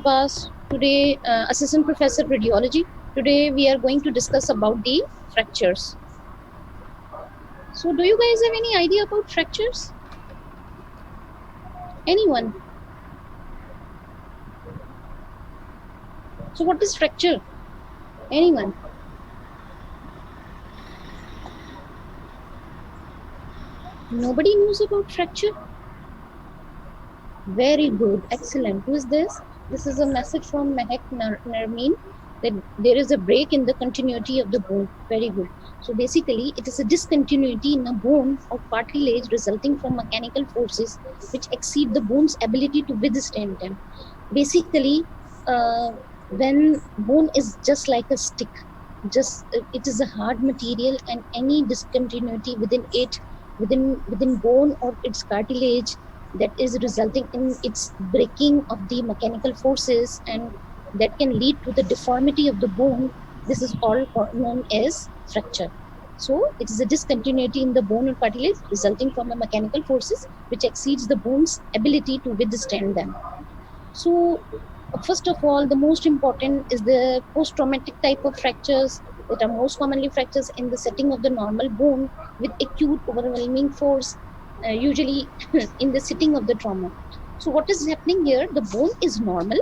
Abbas. Today, Assistant Professor Radiology. Today, we are going to discuss about the fractures. So, do you guys have any idea about fractures? Anyone? So, what is fracture? Anyone? Nobody knows about fracture? Very good, excellent. Who is this? This is a message from Mehak Narmeen that there is a break in the continuity of the bone. Very good. So basically, it is a discontinuity in a bone or cartilage resulting from mechanical forces which exceed the bone's ability to withstand them. Basically, uh, when bone is just like a stick, just it is a hard material, and any discontinuity within it, within bone or its cartilage, that is resulting in its breaking of the mechanical forces, and that can lead to the deformity of the bone. This is all known as fracture. So it is a discontinuity in the bone or cartilage resulting from the mechanical forces which exceeds the bone's ability to withstand them. So first of all, the most important is the post-traumatic type of fractures that are most commonly fractures in the setting of the normal bone with acute overwhelming force, usually in the sitting of the trauma. So what is happening here? The bone is normal,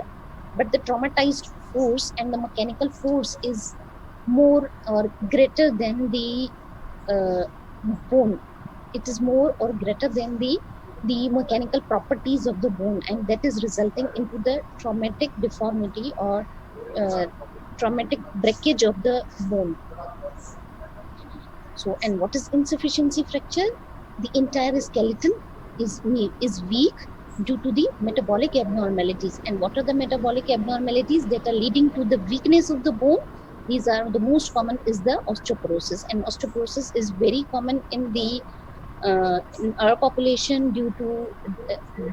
but the traumatized force and the mechanical force is more or greater than the uh, bone. It is more or greater than the mechanical properties of the bone, and that is resulting into the traumatic deformity or uh, traumatic breakage of the bone. So, and what is insufficiency fracture? The entire skeleton is weak due to the metabolic abnormalities. And what are the metabolic abnormalities that are leading to the weakness of the bone? These are the most common is the osteoporosis, and osteoporosis is very common in our population due to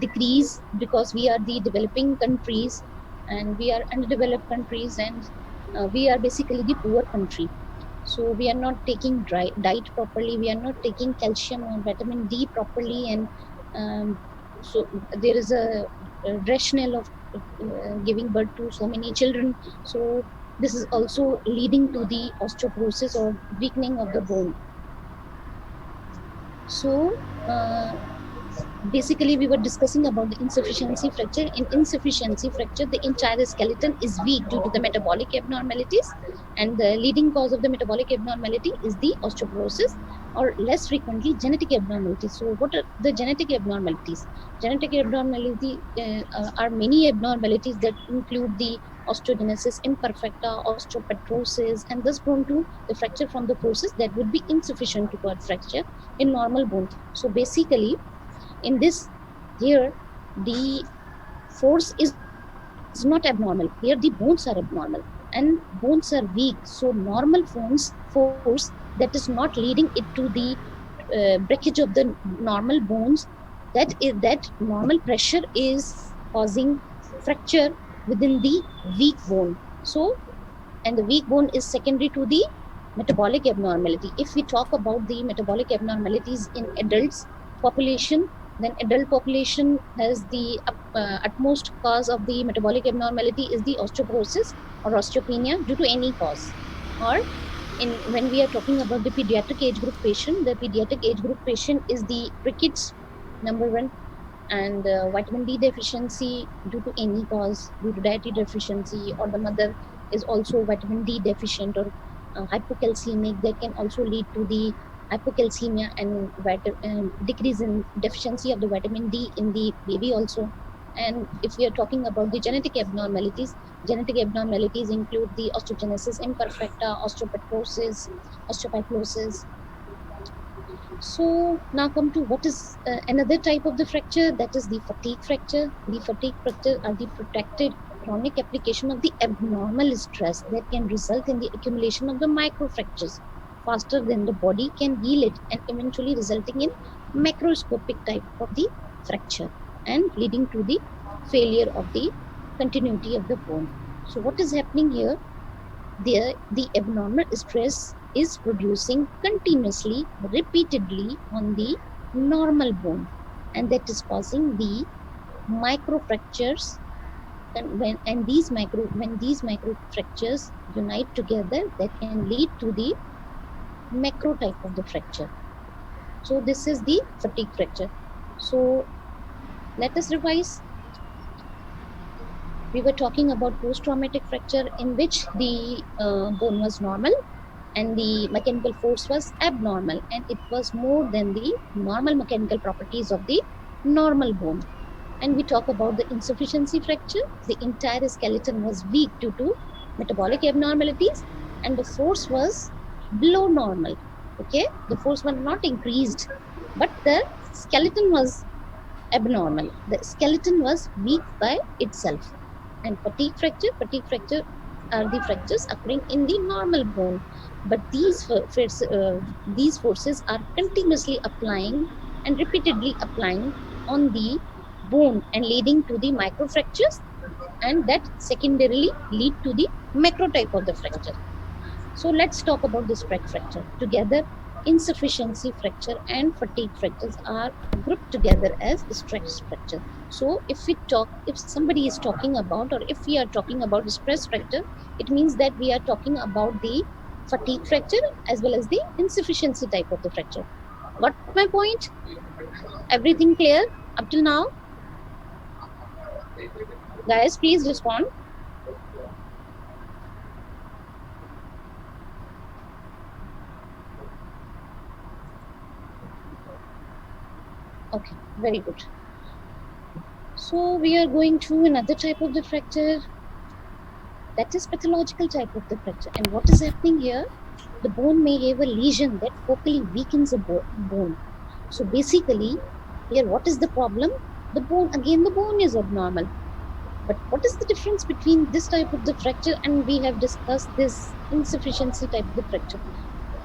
decrease, because we are the developing countries and we are underdeveloped countries, and we are basically the poor country. So we are not taking diet properly, we are not taking calcium or vitamin D properly, and so there is a rationale of giving birth to so many children. So this is also leading to the osteoporosis or weakening of the bone. So uh, basically we were discussing about the insufficiency fracture. In insufficiency fracture, the entire skeleton is weak due to the metabolic abnormalities, and the leading cause of the metabolic abnormality is the osteoporosis, or less frequently genetic abnormalities. So what are the genetic abnormalities? Genetic abnormality are many abnormalities that include the osteogenesis imperfecta, osteopetrosis, and thus prone to the fracture from the forces that would be insufficient to cause fracture in normal bone. So basically, in this, here the force is not abnormal, here the bones are abnormal, and bones are weak. So normal force that is not leading it to the breakage of the normal bones, that normal pressure is causing fracture within the weak bone. So, and the weak bone is secondary to the metabolic abnormality. If we talk about the metabolic abnormalities in adults population, then adult population has the utmost cause of the metabolic abnormality is the osteoporosis or osteopenia due to any cause. Or in when we are talking about the pediatric age group patient, the pediatric age group patient is the rickets, number one, and vitamin D deficiency due to any cause, due to dietary deficiency, or the mother is also vitamin D deficient or hypocalcemic, that can also lead to the hypocalcemia and decrease in deficiency of the vitamin D in the baby also. And if we are talking about the genetic abnormalities include the osteogenesis imperfecta, osteopetrosis, osteophyclosis. So now come to what is another type of the fracture, that is the fatigue fracture. The fatigue fracture are the protected chronic application of the abnormal stress that can result in the accumulation of the microfractures faster than the body can heal it, and eventually resulting in macroscopic type of the fracture and leading to the failure of the continuity of the bone. So what is happening here? There, the abnormal stress is producing continuously, repeatedly on the normal bone, and that is causing the microfractures and when these micro fractures unite together, that can lead to the macro type of the fracture. So this is the fatigue fracture. So let us revise. We were talking about post-traumatic fracture in which the bone was normal and the mechanical force was abnormal, and it was more than the normal mechanical properties of the normal bone. And we talk about the insufficiency fracture. The entire skeleton was weak due to metabolic abnormalities, and the force was below normal. Okay, the force was not increased, but the skeleton was abnormal. The skeleton was weak by itself. And fatigue fracture are the fractures occurring in the normal bone, but these forces are continuously applying and repeatedly applying on the bone and leading to the microfractures, and that secondarily lead to the macro type of the fracture. So let's talk about the spread fracture. Together, insufficiency fracture and fatigue fractures are grouped together as stress fracture. So if somebody is talking about, or if we are talking about stress fracture, it means that we are talking about the fatigue fracture as well as the insufficiency type of the fracture. Got my point? Everything clear up till now? Guys, please respond. Okay, very good. So we are going to another type of the fracture, that is pathological type of the fracture. And what is happening here? The bone may have a lesion that focally weakens the bone. So basically, here what is the problem? The bone is abnormal. But what is the difference between this type of the fracture and we have discussed this insufficiency type of the fracture?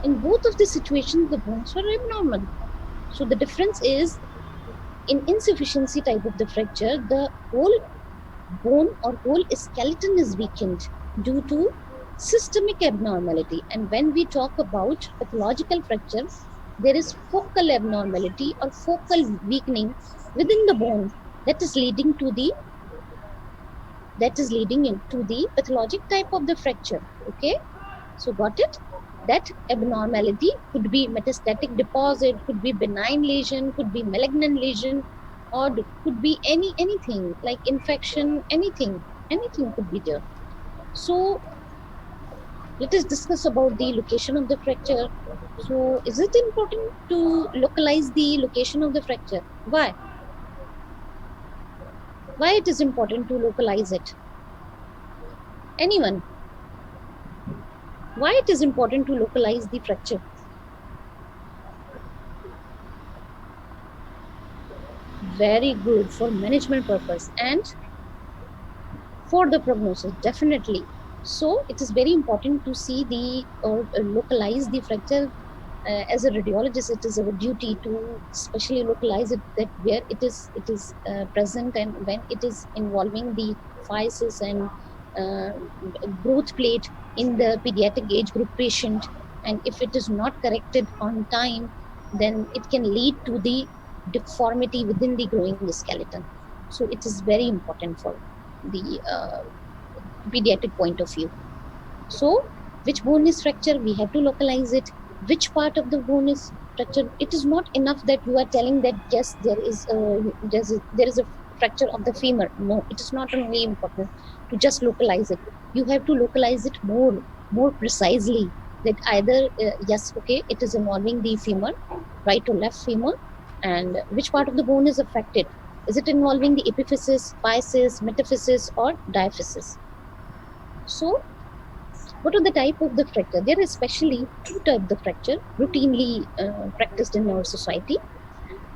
In both of the situations, the bones were abnormal. So the difference is, in insufficiency type of the fracture, the whole bone or whole skeleton is weakened due to systemic abnormality. And when we talk about pathological fracture, there is focal abnormality or focal weakening within the bone that is leading into the pathologic type of the fracture. Okay, so got it? That abnormality could be metastatic deposit, could be benign lesion, could be malignant lesion, or could be anything like infection, anything could be there. So let us discuss about the location of the fracture. So is it important to localize the location of the fracture? Why it is important to localize it? Anyone? Why it is important to localize the fracture? Very good, for management purpose and for the prognosis, definitely. So it is very important to see the or localize the fracture. As a radiologist, it is our duty to specially localize it, that where it is present, and when it is involving the physis and uh, growth plate in the pediatric age group patient, and if it is not corrected on time, then it can lead to the deformity within the growing skeleton. So it is very important for the pediatric point of view. So, which bone is fractured? We have to localize it. Which part of the bone is fractured? It is not enough that you are telling that yes, there is a fracture of the femur. No, it is not only important to just localize it. You have to localize it more precisely. That either yes, okay, it is involving the femur, right or left femur, and which part of the bone is affected? Is it involving the epiphysis, physis, metaphysis, or diaphysis? So what are the type of the fracture? There are especially two types of fracture routinely practiced in our society.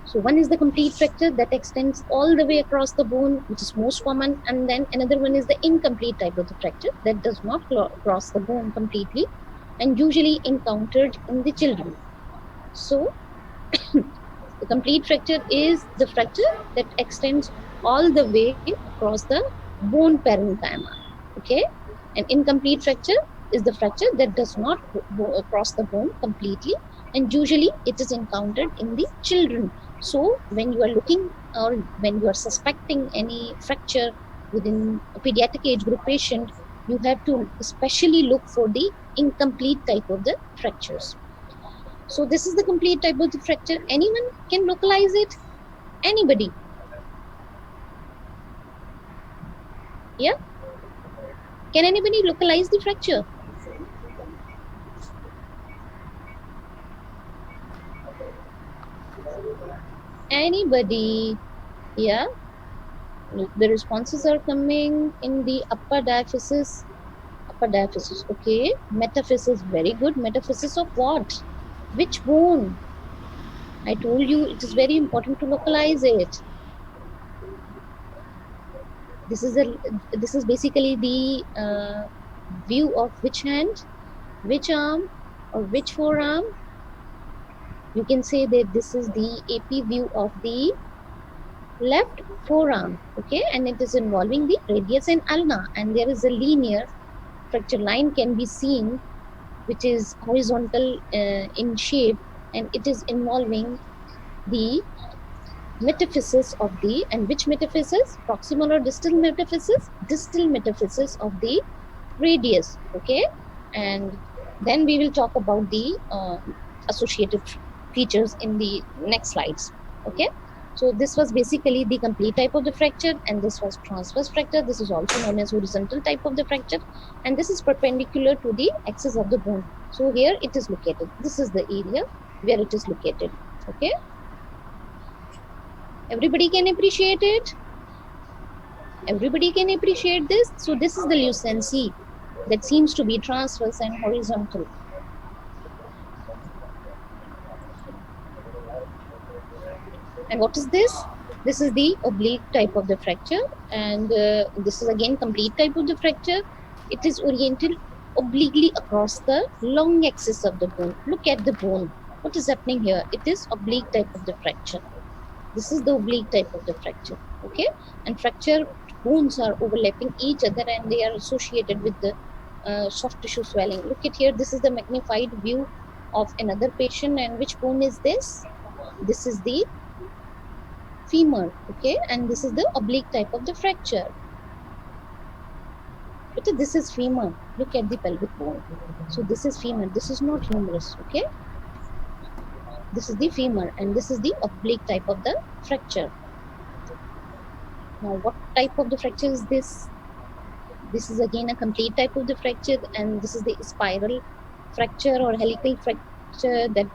So one is the complete fracture that extends all the way across the bone, which is most common, and then another one is the incomplete type of the fracture that does not cross the bone completely, and usually encountered in the children. So the complete fracture is the fracture that extends all the way across the bone parenchyma. Okay, an incomplete fracture is the fracture that does not cross the bone completely, and usually it is encountered in the children. So when you are looking or when you are suspecting any fracture within a pediatric age group patient, you have to especially look for the incomplete type of the fractures. So this is the complete type of the fracture. Anyone can localize it? Anybody? Yeah? Can anybody localize the fracture? Anybody? Yeah? The responses are coming in the upper diaphysis. Upper diaphysis, okay. Metaphysis, very good. Metaphysis of what? Which bone? I told you it is very important to localize it. This is a this is basically the view of which hand, which arm, or which forearm. You can say that this is the AP view of the left forearm, okay, and it is involving the radius and ulna, and there is a linear fracture line can be seen, which is horizontal in shape, and it is involving the metaphysis of the, and which metaphysis? Proximal or distal metaphysis? Distal metaphysis of the radius, okay, and then we will talk about the associated features in the next slides, okay. So this was basically the complete type of the fracture, and this was transverse fracture. This is also known as horizontal type of the fracture, and this is perpendicular to the axis of the bone. So here it is located. This is the area where it is located, okay. Everybody can appreciate it. Everybody can appreciate this. So this is the lucency that seems to be transverse and horizontal. And what is this? This is the oblique type of the fracture, and this is again complete type of the fracture. It is oriented obliquely across the long axis of the bone. Look at the bone. What is happening here? It is oblique type of the fracture. This is the oblique type of the fracture, okay. And fracture bones are overlapping each other, and they are associated with the soft tissue swelling. Look at here. This is the magnified view of another patient, and which bone is this? This is the femur, okay, and this is the oblique type of the fracture. But this is femur. Look at the pelvic bone. So this is femur. This is not humerus, okay. This is the femur, and this is the oblique type of the fracture. Now, what type of the fracture is this? This is again a complete type of the fracture, and this is the spiral fracture or helical fracture that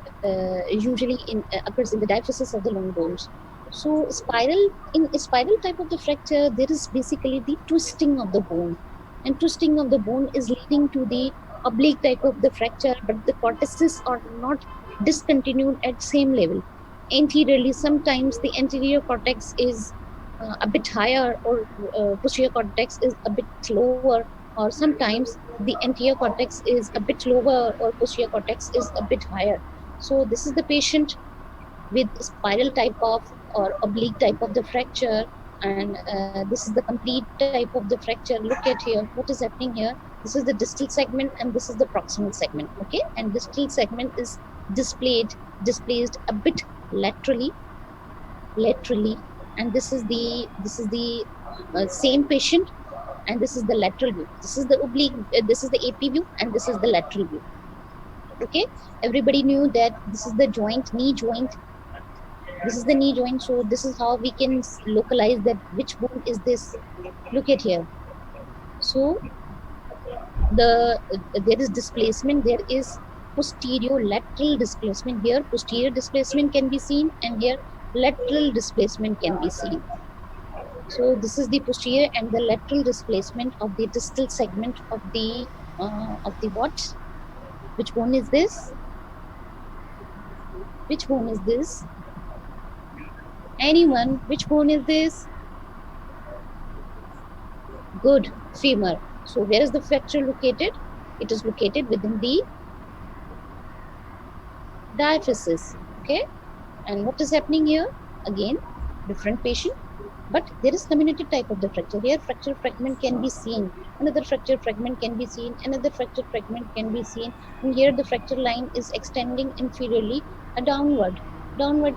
usually occurs in the diaphysis of the long bones. So spiral, in a spiral type of the fracture, there is basically the twisting of the bone, and twisting of the bone is leading to the oblique type of the fracture, but the cortices are not discontinued at same level. Anteriorly, sometimes the anterior cortex is a bit higher, or posterior cortex is a bit lower, or sometimes the anterior cortex is a bit lower, or posterior cortex is a bit higher. So this is the patient with spiral type of or oblique type of the fracture, and this is the complete type of the fracture. Look at here, what is happening here? This is the distal segment, and this is the proximal segment, okay, and distal segment is displaced a bit laterally, and this is the same patient, and this is the lateral view. This is the oblique, this is the AP view, and this is the lateral view, okay. Everybody knew that this is the joint, knee joint. This is the knee joint. So this is how we can localize that which bone is this. Look at here. So there is displacement. There is posterior lateral displacement here. Posterior displacement can be seen, and here lateral displacement can be seen. So this is the posterior and the lateral displacement of the distal segment of the what? Which bone is this? Which bone is this? Anyone? Which bone is this? Good, femur. So where is the fracture located? It is located within the diaphysis, okay. And what is happening here? Again, different patient, but there is comminuted type of the fracture. Here fracture fragment can be seen, another fracture fragment can be seen, another fracture fragment can be seen, and here the fracture line is extending inferiorly, a downward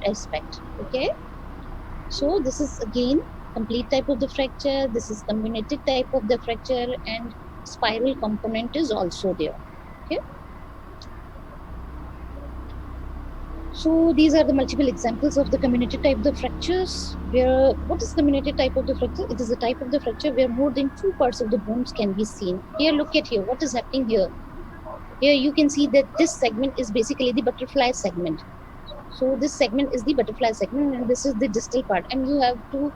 aspect, okay. So this is again complete type of the fracture, this is comminuted type of the fracture, and spiral component is also there. Okay. So these are the multiple examples of the comminuted type of the fractures. Where what is comminuted type of the fracture? It is a type of the fracture where more than two parts of the bones can be seen. Here, look at here. What is happening here? Here you can see that this segment is basically the butterfly segment. So this segment is the butterfly segment, and this is the distal part. And you have to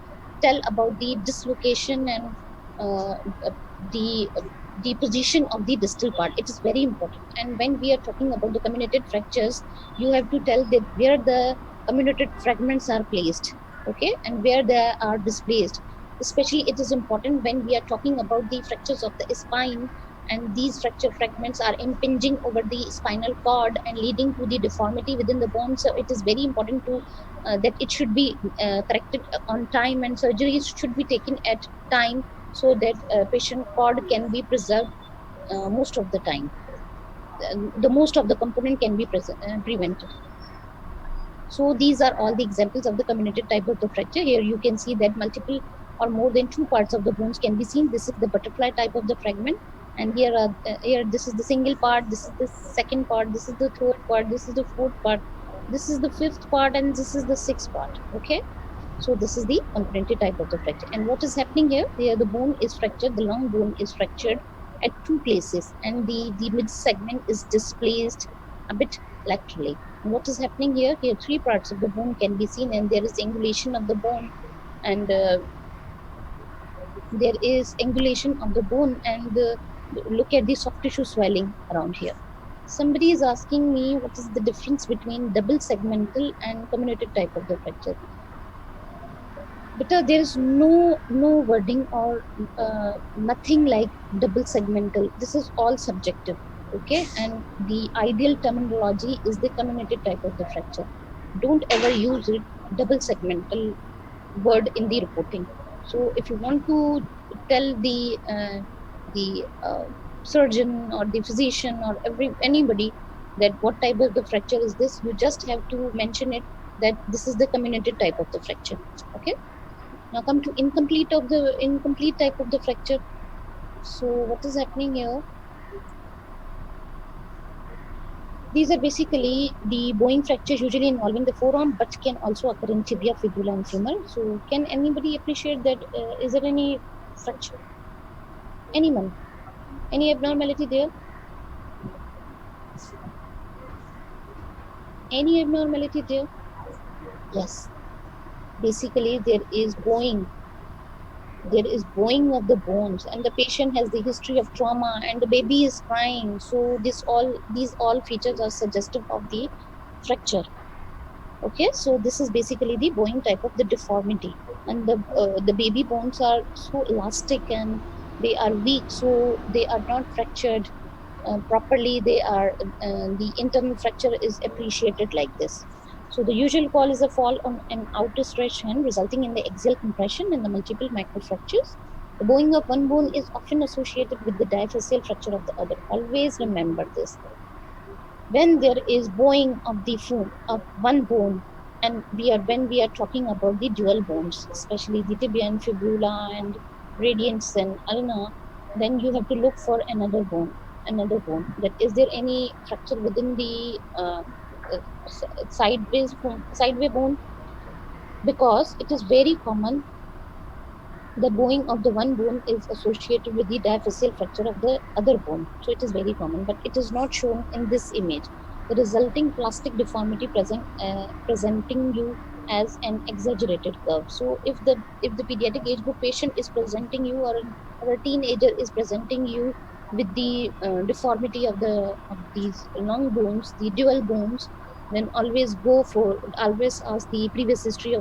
tell about the dislocation and uh, uh, the uh, the position of the distal part. It is very important. And when we are talking about the comminuted fractures, you have to tell that where the comminuted fragments are placed, okay, and where they are displaced. Especially, it is important when we are talking about the fractures of the spine, and these fracture fragments are impinging over the spinal cord and leading to the deformity within the bone. So it is very important to that it should be corrected on time, and surgeries should be taken at time, so that patient cord can be preserved most of the time. The most of the component can be prevented. So these are all the examples of the comminuted type of the fracture. Here you can see that multiple or more than two parts of the bones can be seen. This is the butterfly type of the fragment, and here this is the single part. This is the second part. This is the third part. This is the fourth part. This is the fifth part, and this is the sixth part. Okay. So this is the comminuted type of the fracture. And what is happening here? Here the bone is fractured. The long bone is fractured at two places, and the mid segment is displaced a bit laterally. And what is happening here? Here three parts of the bone can be seen, and there is angulation of the bone, and there is angulation of the bone, and look at the soft tissue swelling around here. Somebody is asking me what is the difference between double segmental and comminuted type of the fracture. But there is no wording or nothing like double segmental. This is all subjective, okay? And the ideal terminology is the comminuted type of the fracture. Don't ever use it double segmental word in the reporting. So if you want to tell the surgeon or the physician or anybody that what type of the fracture is this, you just have to mention it that this is the comminuted type of the fracture. Okay. Now come to incomplete type of the fracture. So what is happening here? These are basically the bowing fractures usually involving the forearm, but can also occur in tibia, fibula, and femur. So can anybody appreciate that? Is there any fracture? Anyone? Any abnormality there? Any abnormality there? Yes. Basically, there is bowing of the bones, and the patient has the history of trauma, and the baby is crying. So these all features are suggestive of the fracture. Okay, so this is basically the bowing type of the deformity, and the baby bones are so elastic and they are weak, so they are not fractured properly. The internal fracture is appreciated like this. So the usual call is a fall on an outer stretched hand, resulting in the axial compression and the multiple microfractures. The bowing of one bone is often associated with the diaphyseal fracture of the other. Always remember this. When there is bowing of one bone, and when we are talking about the dual bones, especially the tibia and fibula and radians and ulna, then you have to look for another bone. That is there any fracture within the sideway bone? Because it is very common, the bowing of the one bone is associated with the diaphyseal fracture of the other bone. So it is very common, but it is not shown in this image. The resulting plastic deformity presenting you as an exaggerated curve. So if the pediatric age group patient is presenting you, or a teenager is presenting you with the deformity of these long bones, the dual bones, then always ask the previous history uh,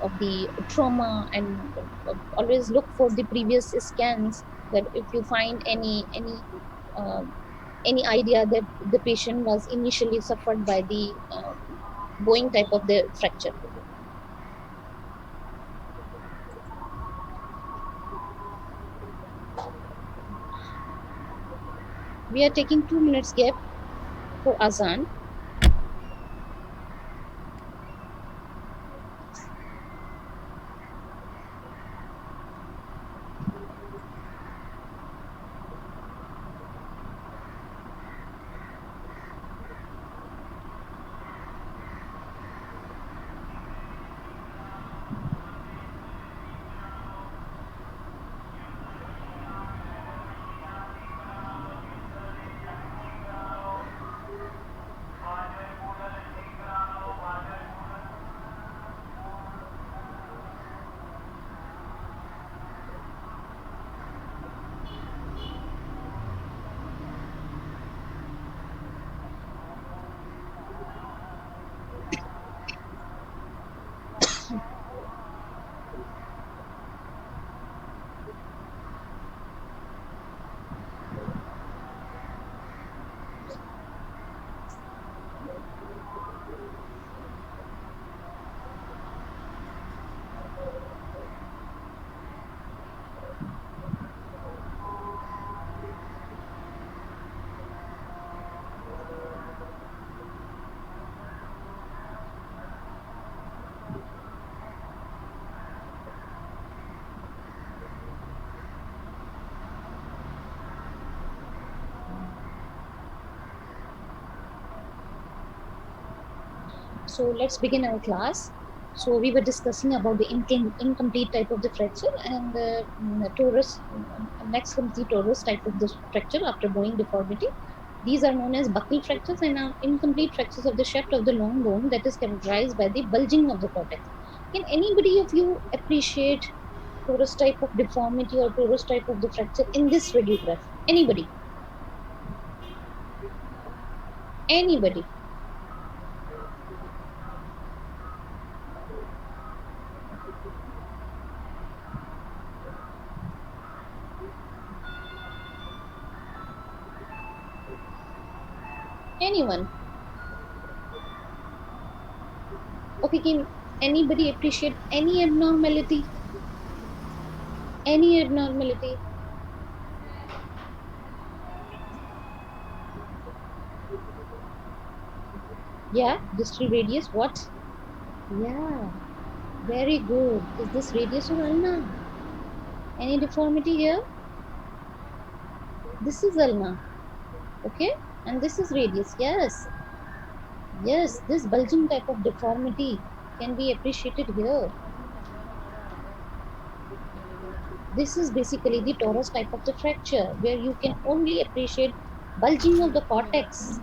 of the trauma, and always look for the previous scans, that if you find uh, any idea that the patient was initially suffered by the bowing type of the fracture. We are taking 2 minutes gap for azan. So let's begin our class. So we were discussing about the incomplete type of the fracture and torus. Next comes the torus type of the fracture after bone deformity. These are known as buccal fractures and are incomplete fractures of the shaft of the long bone that is characterized by the bulging of the cortex. Can anybody of you appreciate torus type of deformity or torus type of the fracture in this radiograph? Anybody? Anybody? Anyone? Okay, can anybody appreciate any abnormality? Any abnormality? Yeah, distal radius. What? Yeah, very good. Is this radius or ulna? Any deformity here? This is ulna. Okay, and this is radius. Yes, yes. This bulging type of deformity can be appreciated here. This is basically the torus type of the fracture where you can only appreciate bulging of the cortex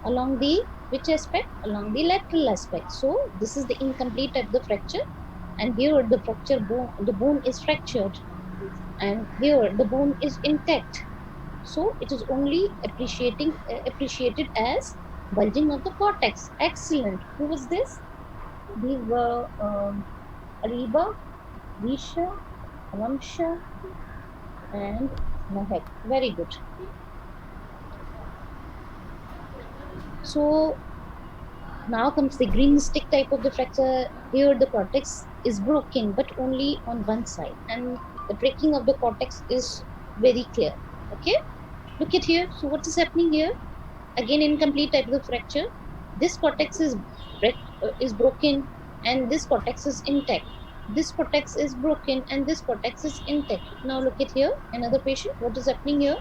along the which aspect? Along the lateral aspect. So this is the incomplete type of the fracture, and here the the bone is fractured, and here the bone is intact. So it is only appreciated as bulging of the cortex. Excellent. Who was this? These were Ariba, Risha, Ramsha, and Mahek. Very good. So now comes the green stick type of the fracture. Here the cortex is broken, but only on one side, and the breaking of the cortex is very clear. Okay, look at here. So what is happening here? Again, incomplete type of the fracture. This cortex is broken, and this cortex is intact. This cortex is broken, and this cortex is intact. Now look at here. Another patient. What is happening here?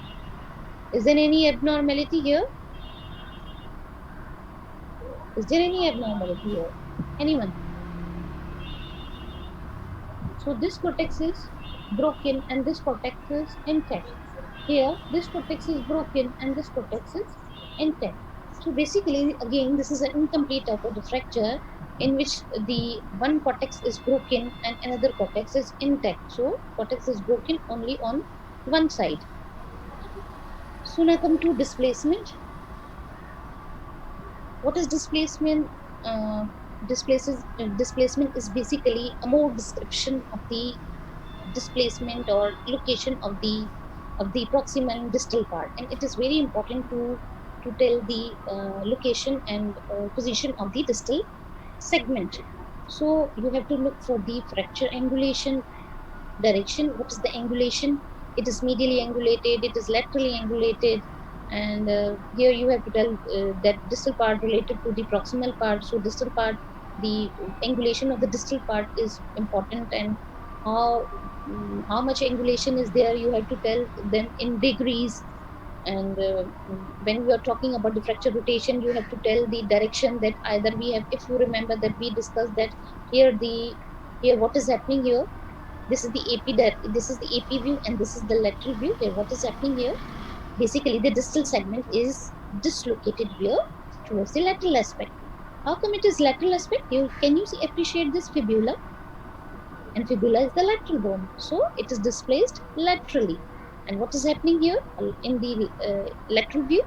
Is there any abnormality here? Is there any abnormality here? Anyone? So this cortex is broken and this cortex is intact. Here, this cortex is broken and this cortex is intact. So basically, again, this is an incomplete type of the fracture in which the one cortex is broken and another cortex is intact. So cortex is broken only on one side. So now come to displacement. What is displacement? Displacement is basically a more description of the displacement or location of the proximal and distal part, and it is very important to tell the location and position of the distal segment. So you have to look for the fracture angulation direction. What is the angulation? It is medially angulated, it is laterally angulated, and here you have to tell that distal part related to the proximal part. So distal part, the angulation of the distal part is important, and how how much angulation is there, you have to tell them in degrees. And when we are talking about the fracture rotation, you have to tell the direction that either we have, if you remember that we discussed that here what is happening here, this is the this is the AP view and this is the lateral view. Here what is happening here, basically the distal segment is dislocated here towards the lateral aspect. How come it is lateral aspect? Can you appreciate this fibula? And fibula is the lateral bone, so it is displaced laterally. And what is happening here in the lateral view?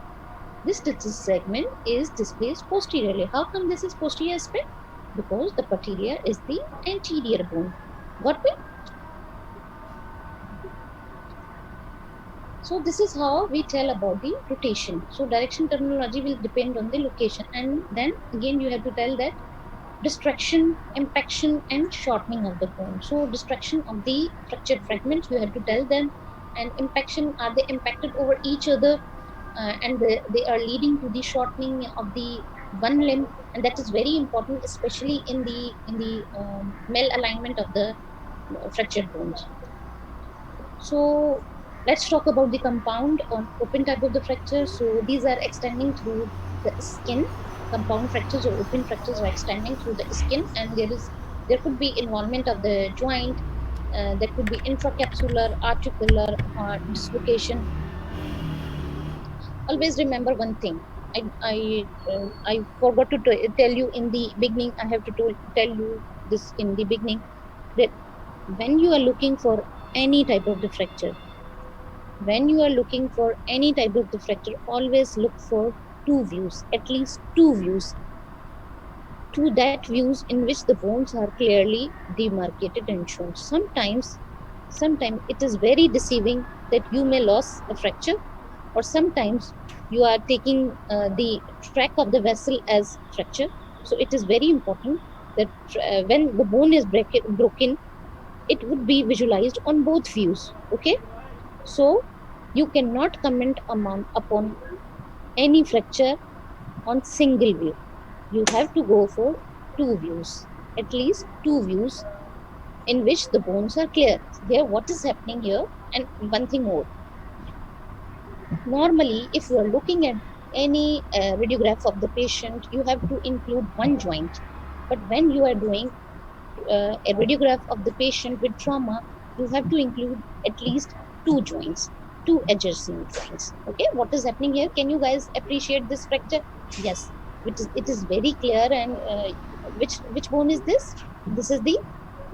This distal segment is displaced posteriorly. How come this is posterior aspect? Because the patella is the anterior bone. Got me? So this is how we tell about the rotation. So direction terminology will depend on the location, and then again you have to tell that distraction, impaction, and shortening of the bone. So distraction of the fractured fragments, you have to tell them, and impaction, are they impacted over each other, and they are leading to the shortening of the one limb, and that is very important, especially in the malalignment of the fractured bones. So let's talk about the compound on open type of the fracture. So these are extending through the skin, compound fractures or open fractures are extending through the skin, and there could be involvement of the joint. There could be intracapsular, articular, or dislocation. Always remember one thing. I forgot to tell you in the beginning. I have to tell you this in the beginning, that when you are looking for any type of the fracture, when you are looking for any type of the fracture, always look for two views, at least two views, to that views in which the bones are clearly demarcated and shown. Sometimes it is very deceiving that you may lose a fracture, or sometimes you are taking the track of the vessel as fracture. So it is very important that when the bone is broken, it would be visualized on both views. Okay, so you cannot comment upon any fracture on single view. You have to go for two views, at least two views in which the bones are clear. Here, what is happening here? And one thing more. Normally, if you are looking at any radiograph of the patient, you have to include one joint. But when you are doing a radiograph of the patient with trauma, you have to include at least two joints, two adjacent joints. Okay, what is happening here? Can you guys appreciate this fracture? Yes, it is very clear. And which bone is this? This is the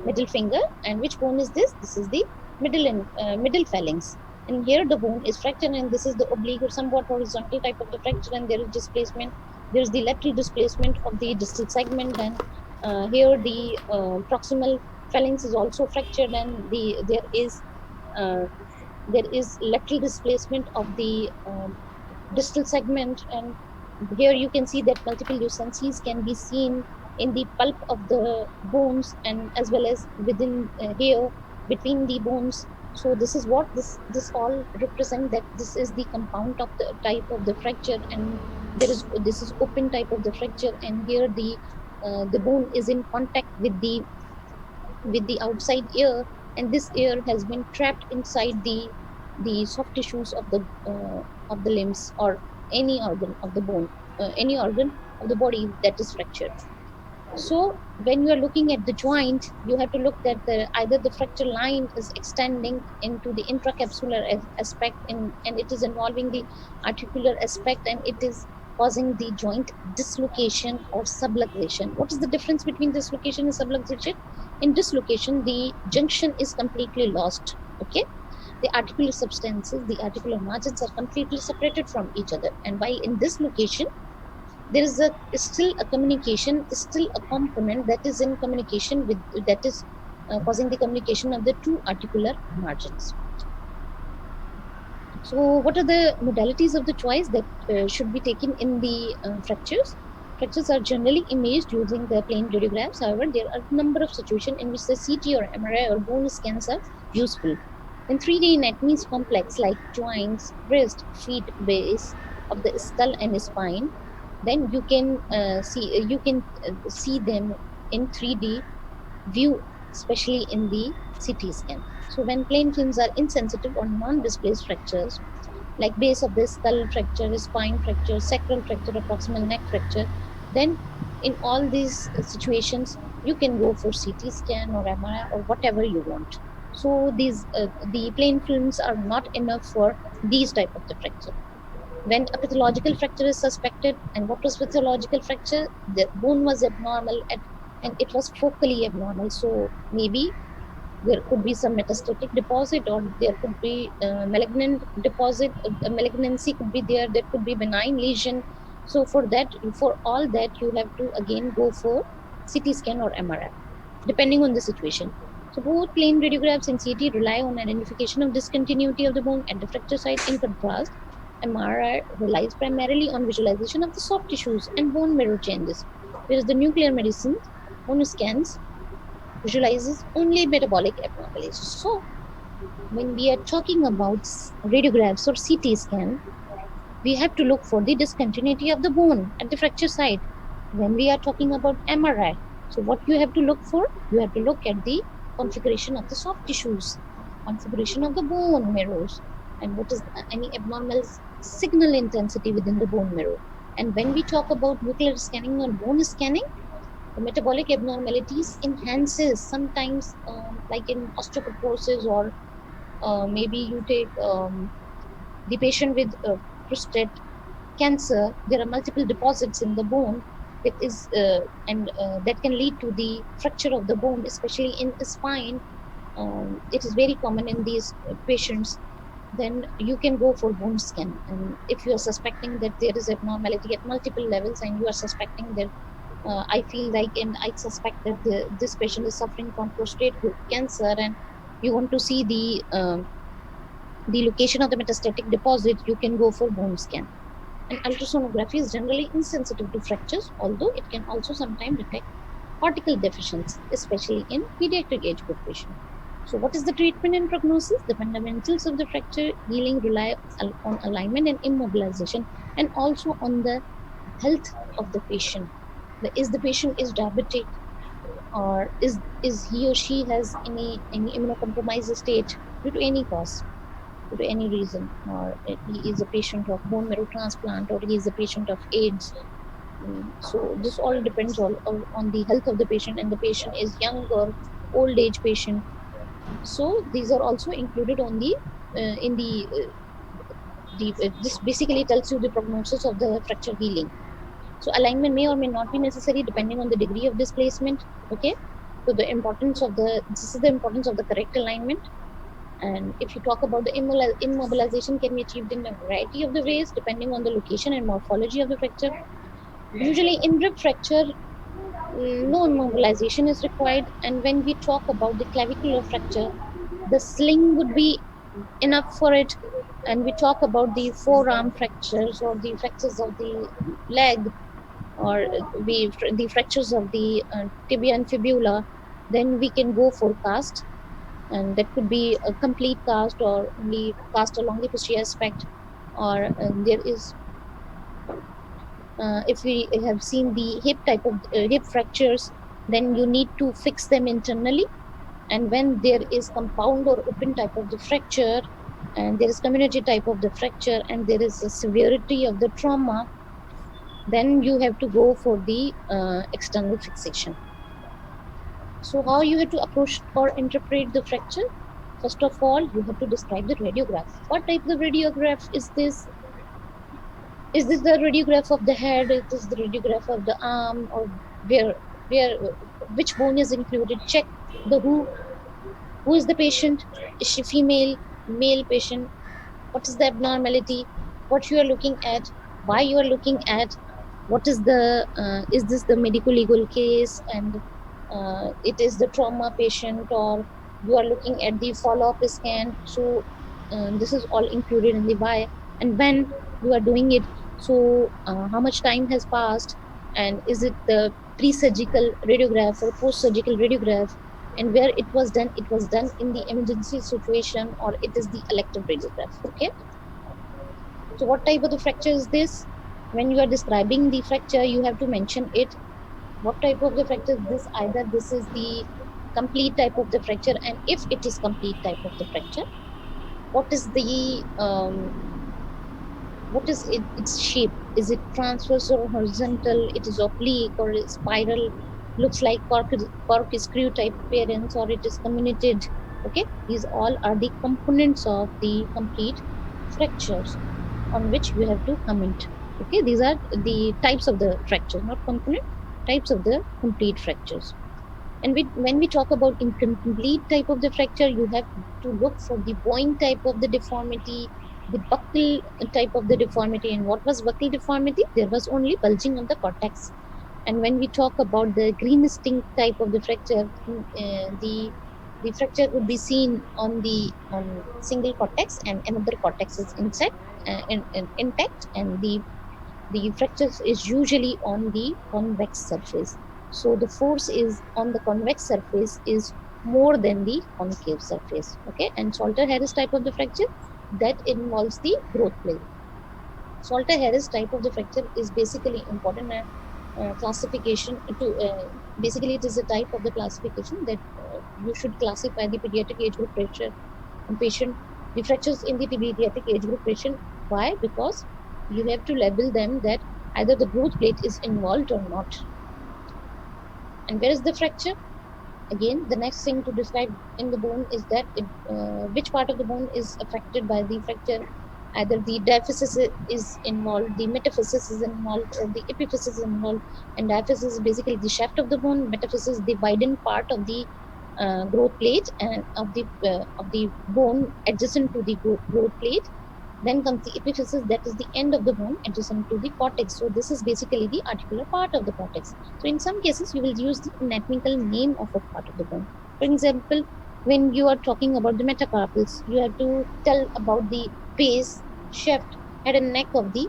middle finger. And which bone is this? This is the middle phalanx. And here the bone is fractured, and this is the oblique or somewhat horizontal type of the fracture, and there is displacement. There is the lateral displacement of the distal segment, and here the proximal phalanx is also fractured, and uh, there is lateral displacement of the distal segment. And here you can see that multiple lucencies can be seen in the pulp of the bones, and as well as within here between the bones. So this is what this all represent, that this is the compound of the type of the fracture, and this is open type of the fracture. And here the bone is in contact with the outside ear, and this ear has been trapped inside the soft tissues of the limbs, or any organ of the bone, any organ of the body that is fractured. So when you are looking at the joint, you have to look at either the fracture line is extending into the intracapsular aspect, and it is involving the articular aspect, and it is causing the joint dislocation or subluxation. What is the difference between dislocation and subluxation? In dislocation, the junction is completely lost. Okay, the articular substances, the articular margins are completely separated from each other, and while in dislocation, there is still a communication, still a component that is in communication with, that is causing the communication of the two articular margins. So what are the modalities of the choice that should be taken in the fractures? Fractures are generally imaged using the plain radiographs. However, there are a number of situations in which the CT or MRI or bone scans are useful. In 3D anatomy is complex, like joints, wrist, feet, base of the skull and spine, then you can see them in 3D view, especially in the CT scan. So when plain films are insensitive or non-displaced fractures, like base of the skull fracture, spine fracture, sacral fracture, or proximal neck fracture, then in all these situations, you can go for CT scan or MRI or whatever you want. So the plain films are not enough for these type of the fracture. When a pathological fracture is suspected, and what was pathological fracture? The bone was abnormal, and it was focally abnormal. So maybe there could be some metastatic deposit, or there could be malignant deposit. Malignancy could be there. There could be benign lesion. So for all that, you have to again go for CT scan or MRI, depending on the situation. So both plain radiographs and CT rely on identification of discontinuity of the bone at the fracture site. In contrast, MRI relies primarily on visualization of the soft tissues and bone marrow changes, whereas the nuclear medicine bone scans visualizes only metabolic abnormalities. So when we are talking about radiographs or CT scan, we have to look for the discontinuity of the bone at the fracture site. When we are talking about MRI, so what you have to look for? You have to look at the configuration of the soft tissues, configuration of the bone marrows, and what is any abnormal signal intensity within the bone marrow. And when we talk about nuclear scanning or bone scanning, the metabolic abnormalities enhances sometimes, like in osteoporosis, or maybe you take the patient with prostate cancer. There are multiple deposits in the bone that is and that can lead to the fracture of the bone, especially in the spine. It is very common in these patients. Then you can go for bone scan, and if you are suspecting that there is abnormality at multiple levels, and you are suspecting that I feel like, and I suspect that this patient is suffering from prostate cancer, and you want to see the location of the metastatic deposit, you can go for bone scan. And ultrasonography is generally insensitive to fractures, although it can also sometimes detect cortical deficiency, especially in pediatric age group patients. So, what is the treatment and prognosis? The fundamentals of the fracture healing rely on alignment and immobilization, and also on the health of the patient. Is the patient is diabetic, or is he or she has any immunocompromised state due to any cause, due to any reason, or he is a patient of bone marrow transplant, or he is a patient of AIDS. So this all depends on the health of the patient, and the patient is young or old age patient. So these are also included on the in the this basically tells you the prognosis of the fracture healing. So alignment may or may not be necessary depending on the degree of displacement. Okay. So the importance of the this is the importance of the correct alignment. And if you talk about the immobilization, can be achieved in a variety of the ways depending on the location and morphology of the fracture. Usually in rib fracture, no immobilization is required. And when we talk about the clavicular fracture, the sling would be enough for it. And we talk about the forearm fractures, or the fractures of the leg, or the fractures of the tibia and fibula, then we can go for cast. And that could be a complete cast, or only cast along the posterior aspect. Or there is if we have seen the hip type of hip fractures, then you need to fix them internally. And when there is compound or open type of the fracture, and there is community type of the fracture, and there is a severity of the trauma, then you have to go for the external fixation. So how you have to approach or interpret the fracture? First of all, you have to describe the radiograph. What type of radiograph is this? Is this the radiograph of the head? Is this the radiograph of the arm? Or where which bone is included? Check the who is the patient. Is she female, male patient? What is the abnormality? What you are looking at? Why you are looking at? What is this the medical legal case? And it is the trauma patient, or you are looking at the follow-up scan. So this is all included in the why and when you are doing it. So how much time has passed, and is it the pre-surgical radiograph or post-surgical radiograph, and where it was done in the emergency situation, or it is the elective radiograph. Okay. So what type of the fracture is this? When you are describing the fracture, you have to mention it. What type of the fracture is this? Either this is the complete type of the fracture, and if it is complete type of the fracture, what is its shape? Is it transverse or horizontal? It is oblique or spiral? Looks like corkscrew type appearance, or it is comminuted. Okay, these all are the components of the complete fractures on which you have to comment. Okay, these are the types of the fractures, not component, types of the complete fractures. And when we talk about incomplete type of the fracture, you have to look for the bowing type of the deformity, the buckle type of the deformity. And what was buckle deformity? There was only bulging of the cortex. And when we talk about the green sting type of the fracture, the fracture would be seen on the on single cortex, and another cortex is inside intact, and the fracture is usually on the convex surface. So the force is on the convex surface is more than the concave surface. Okay, and Salter Harris type of the fracture, that involves the growth plate. Salter Harris type of the fracture is basically important classification to basically it is a type of the classification that you should classify the pediatric age group fracture patient, the fractures in the pediatric age group patient. Why? Because you have to label them that either the growth plate is involved or not. And where is the fracture? Again, the next thing to describe in the bone is that which part of the bone is affected by the fracture. Either the diaphysis is involved, the metaphysis is involved, or the epiphysis is involved. And diaphysis is basically the shaft of the bone, metaphysis the widened part of the growth plate and of the bone adjacent to the growth plate. Then comes the epiphysis, that is the end of the bone adjacent to the cortex. So this is basically the articular part of the cortex. So in some cases, you will use the anatomical name of a part of the bone. For example, when you are talking about the metacarpals, you have to tell about the base, shaft, head and neck of the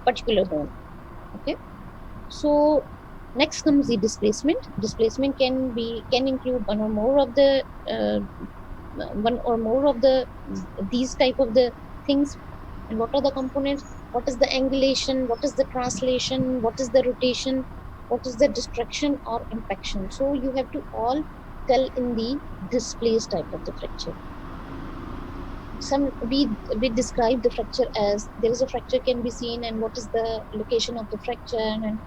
particular bone. Okay. So next comes the displacement. Displacement can include one or more of the these type of the things. And what are the components? What is the angulation? What is the translation? What is the rotation? What is the distraction or impaction? So you have to all tell in the displaced type of the fracture. Some we describe the fracture as there is a fracture can be seen, and what is the location of the fracture, and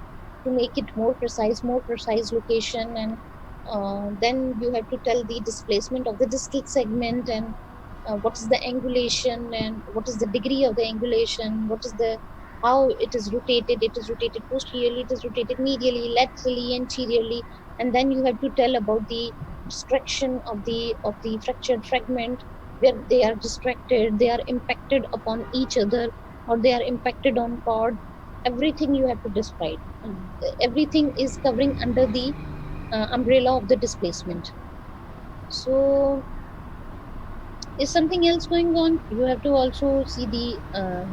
to make it more precise location. And then you have to tell the displacement of the distal segment, and what is the angulation, and what is the degree of the angulation, what is the how it is rotated posteriorly, it is rotated medially, laterally, anteriorly. And then you have to tell about the distraction of the fractured fragment, where they are distracted, they are impacted upon each other, or they are impacted on cord. Everything you have to describe. Everything is covering under the umbrella of the displacement. So is something else going on? You have to also see the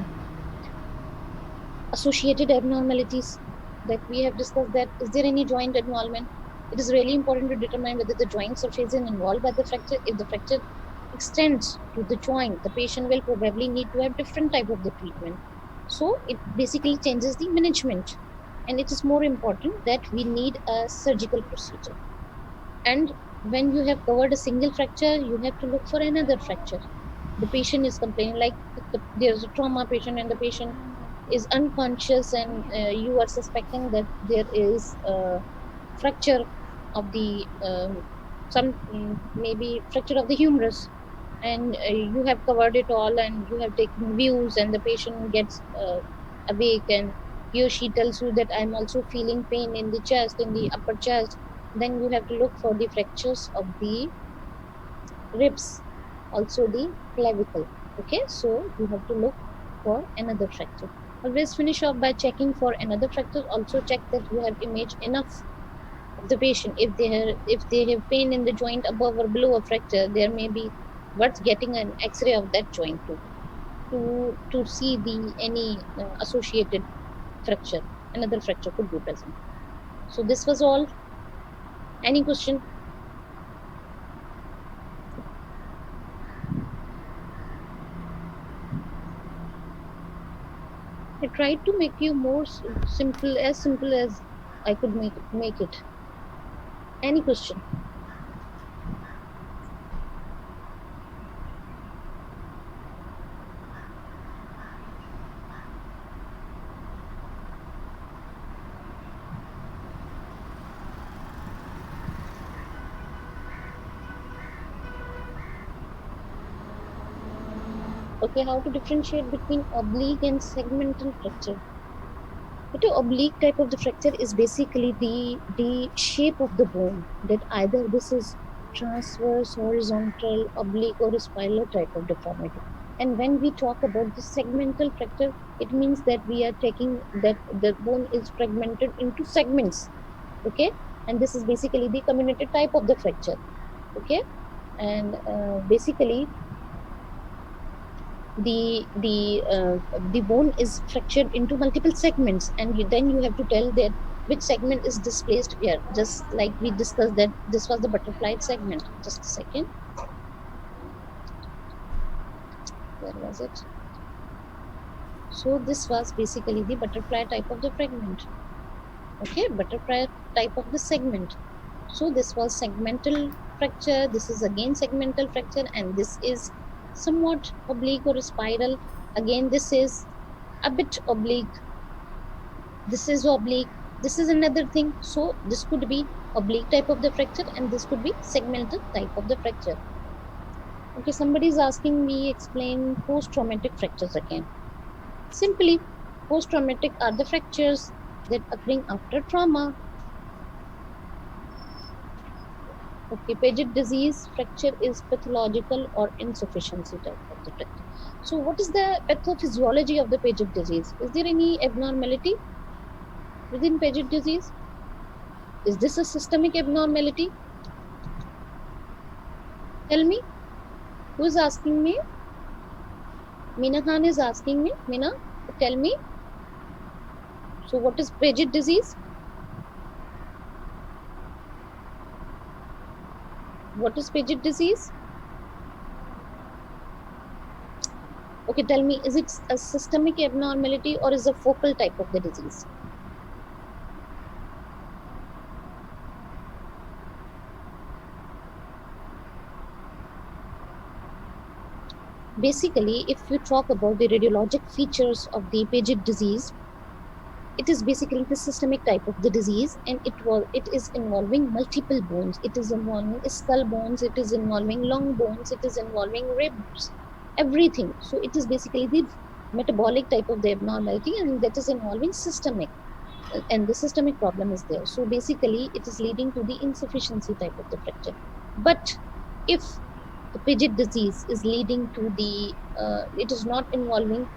associated abnormalities that we have discussed. That is there any joint involvement? It is really important to determine whether the joint surface is involved by the fracture. If the fracture extends to the joint, the patient will probably need to have different type of the treatment. So it basically changes the management, and it is more important that we need a surgical procedure. And when you have covered a single fracture, you have to look for another fracture. The patient is complaining, like there's a trauma patient and the patient is unconscious, and you are suspecting that there is a fracture of the some maybe fracture of the humerus. And you have covered it all, and you have taken views, and the patient gets awake, and he or she tells you that I'm also feeling pain in the chest, in the upper chest. Then you have to look for the fractures of the ribs, also the clavicle. Okay, so you have to look for another fracture. Always finish off by checking for another fracture. Also check that you have image enough of the patient. If they have pain in the joint above or below a fracture, there may be worth getting an x-ray of that joint too, to see the any associated fracture. Another fracture could be present. So this was all. Any question? I tried to make you more simple as I could make it. Any question? Okay, how to differentiate between oblique and segmental fracture? The oblique type of the fracture is basically the shape of the bone, that either this is transverse, horizontal, oblique, or a spiral type of deformity. And when we talk about the segmental fracture, it means that we are taking that the bone is fragmented into segments. Okay, and this is basically the comminuted type of the fracture. Okay, and basically the bone is fractured into multiple segments, and then you have to tell that which segment is displaced where. Just like we discussed that this was the butterfly segment. Just a second, where was it? So this was basically the butterfly type of the fragment. Okay, butterfly type of the segment. So this was segmental fracture, this is again segmental fracture, and this is somewhat oblique or spiral. Again, this is a bit oblique. This is oblique, this is another thing. So this could be oblique type of the fracture and this could be segmental type of the fracture. Okay, somebody is asking me explain post-traumatic fractures again. Simply, post-traumatic are the fractures that occurring after trauma. Okay, Paget disease fracture is pathological or insufficiency type of the fracture. So what is the pathophysiology of the Paget disease? Is there any abnormality within Paget disease? Is this a systemic abnormality? Tell me. Who is asking me? Meena Khan is asking me. Meena, tell me. So what is Paget disease? What is Paget disease? Okay, tell me, is it a systemic abnormality or is a focal type of the disease? Basically, if you talk about the radiologic features of the Paget disease, it is basically the systemic type of the disease, and it is involving multiple bones. It is involving skull bones, it is involving long bones, it is involving ribs, everything. So it is basically the metabolic type of the abnormality, and that is involving systemic, and the systemic problem is there. So basically, it is leading to the insufficiency type of the fracture. But if the Paget disease is leading to the, it is not involving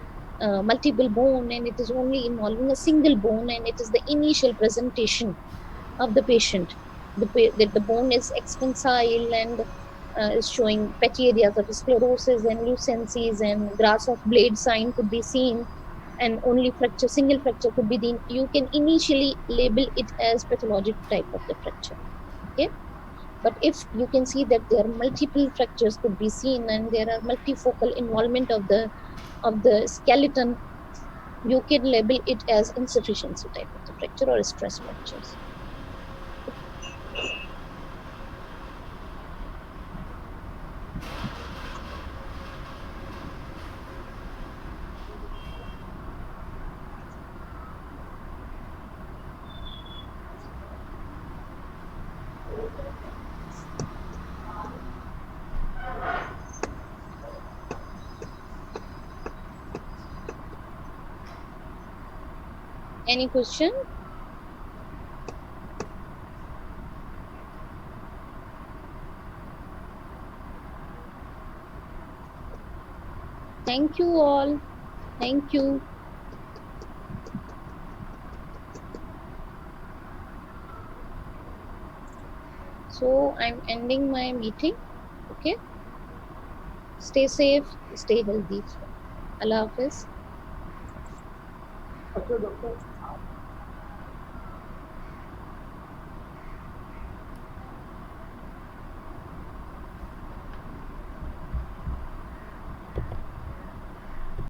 multiple bone and it is only involving a single bone, and it is the initial presentation of the patient. That the bone is extensile and is showing patchy areas of sclerosis and lucencies and grass of blade sign could be seen, and only fracture, single fracture could be the, you can initially label it as pathologic type of the fracture. Okay, but if you can see that there are multiple fractures could be seen and there are multifocal involvement of the skeleton, you can label it as insufficiency type of the fracture or stress fractures. Any question? Thank you all. Thank you. So I'm ending my meeting. Okay. Stay safe, stay healthy. Allah Hafiz. अच्छा doctor